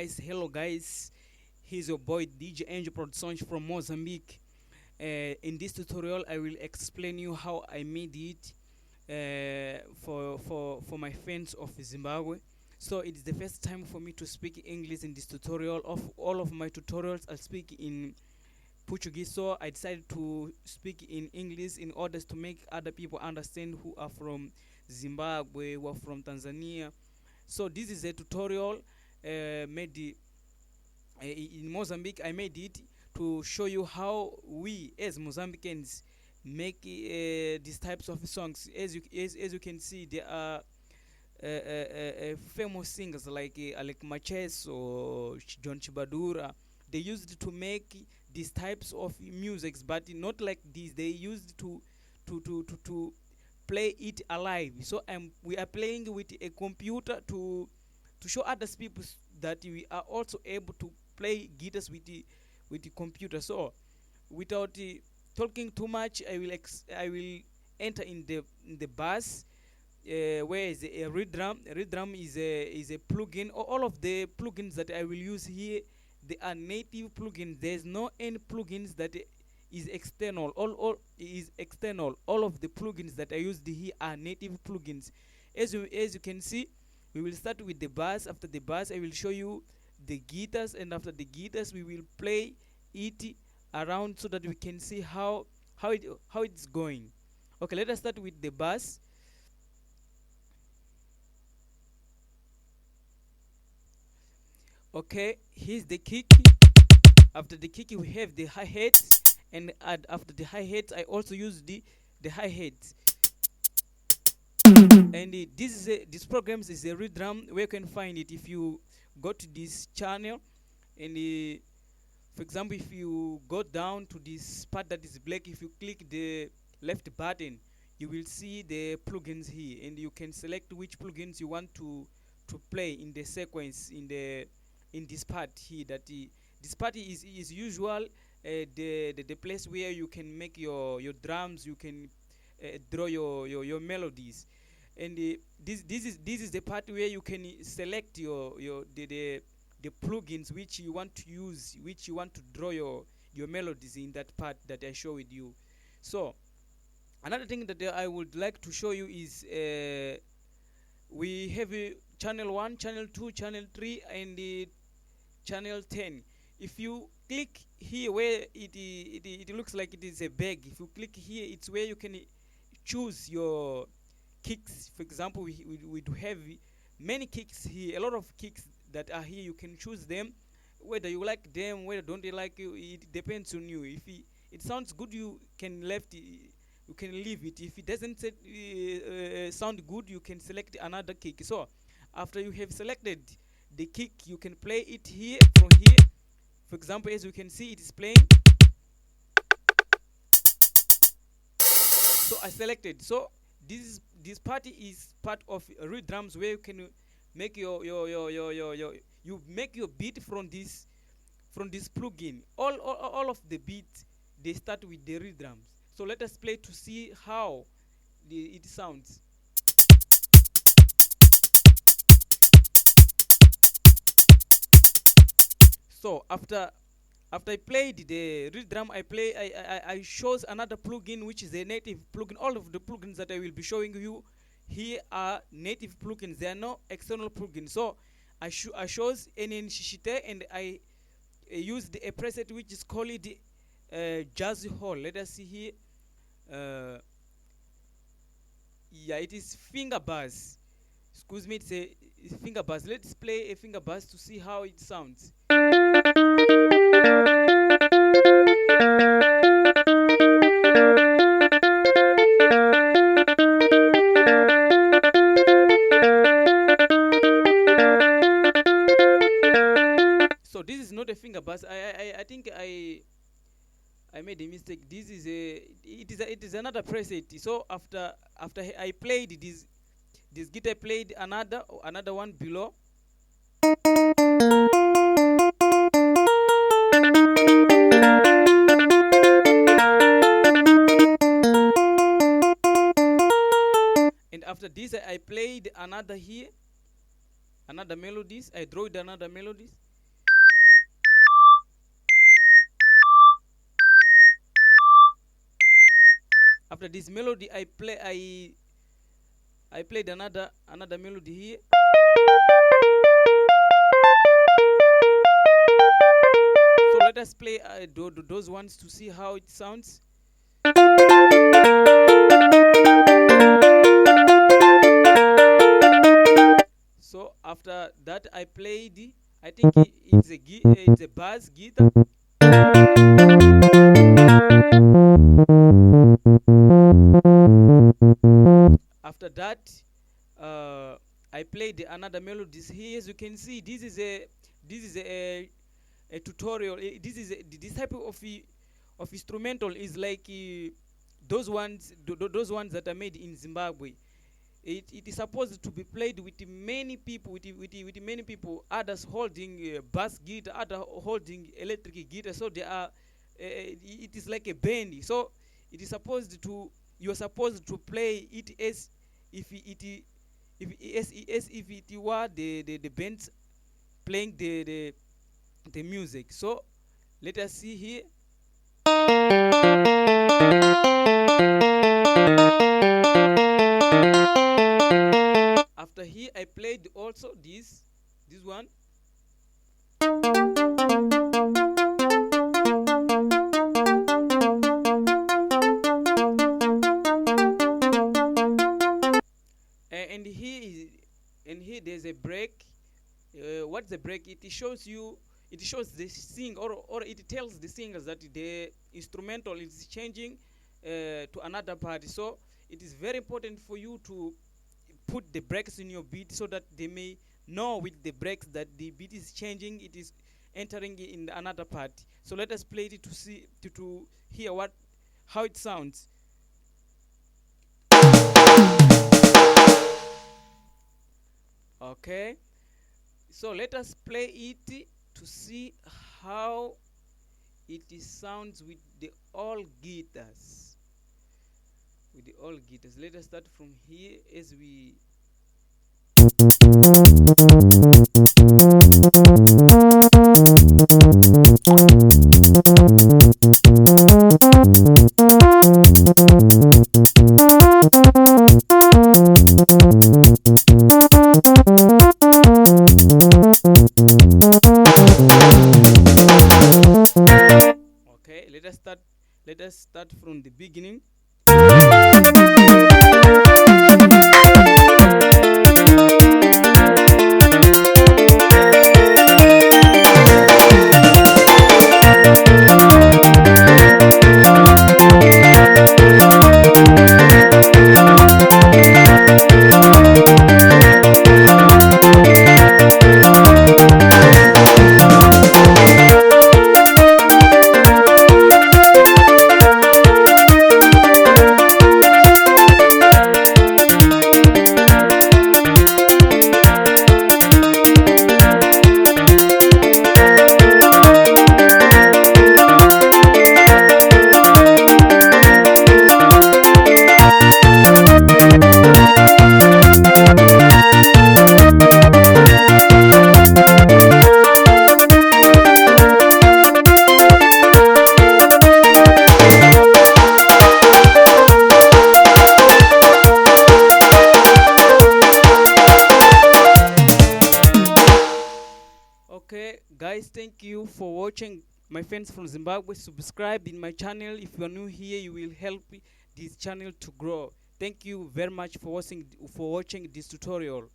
hello guys. Here's your boy DJ Angel Production from Mozambique. In this tutorial, I will explain you how I made it for my fans of Zimbabwe. So it's the first time for me to speak English in this tutorial. Of all of my tutorials, I speak in Portuguese, so I decided to speak in English in order to make other people understand who are from Zimbabwe, who are from Tanzania. So this is a tutorial made in Mozambique. I made it to show you how we as Mozambicans make these types of songs. As you can see, there are famous singers like Maches or Jhon Chibadura. They used to make these types of musics, but not like this. They used to play it alive. So we are playing with a computer to show other people that we are also able to play guitars with the computer. So without talking too much, I will enter in the bass. Where is a reed drum? A reed drum is a plugin. All of the plugins that I will use here, they are native plugins. There's no any plugins that is external. All is external. All of the plugins that I used here are native plugins. As you can see, we will start with the bass. After the bass, I will show you the guitars, and after the guitars, we will play it around so that we can see how it's going. Okay, let us start with the bass. Okay, here's the kick. After the kick, we have the hi-hats, and after the hi-hats, I also use the hi-hats. And this program is a reed drum. Where you can find it if you go to this channel, and for example, if you go down to this part that is black, if you click the left button, you will see the plugins here, and you can select which plugins you want to play in the sequence in this part here. This part is usual the place where you can make your drums, you can draw your melodies. And this is the part where you can select the plugins which you want to use, which you want to draw your melodies in that part that I show with you. So another thing that I would like to show you is we have channel 1, channel 2, channel 3, and channel 10. If you click here where it looks like it is a bag, if you click here, it's where you can choose your kicks. For example, we do have many kicks here, a lot of kicks that are here. You can choose them, whether you like them, whether don't you like you. It depends on you. If it sounds good, you can you can leave it. If it doesn't sound good, you can select another kick. So after you have selected the kick, you can play it here from here. For example, as you can see, it is playing. So I selected. So this part is part of reed drums, where you can make you make your beat from this plugin. All of the beats, they start with the reed drums. So let us play to see how it sounds. So after I played the reed drum, I chose another plugin which is a native plugin. All of the plugins that I will be showing you here are native plugins. They are no external plugins. So I chose NN Shishite, and I used a preset which is called Jazz Hall. Let us see here. Yeah, it is finger bass. Excuse me, it's a finger bass. Let's play a finger bass to see how it sounds. So this is not a finger bass. I think I made a mistake. This is it is another preset. So after I played this guitar, played another one below. And after this, I played another here, another melodies. I drawed another melodies. After this melody, I played another melody here. So let us play those ones to see how it sounds. So after that, I played. I think it's a bass guitar. After that, I played another melodies here. As you can see, this is a tutorial. This type of instrumental is like those ones that are made in Zimbabwe. It is supposed to be played with many people, with many people. Others holding bass guitar, others holding electric guitar. So they are. It is like a band. So it is supposed to. You are supposed to play it as if it were the bands playing the music. So let us see here. After here, I played also this one. And here there's a break. What's the break? It shows the sing, or it tells the singers that the instrumental is changing to another part. So it is very important for you to put the breaks in your beat so that they may know with the breaks that the beat is changing, it is entering in another part. So let us play it to see to hear how it sounds. Okay, so let us play it to see how it sounds with the all guitars. Let us start from here as we. Okay, let us start from the beginning. Okay, guys, thank you for watching. My friends from Zimbabwe, subscribe in my channel. If you are new here, you will help this channel to grow. Thank you very much for watching this tutorial.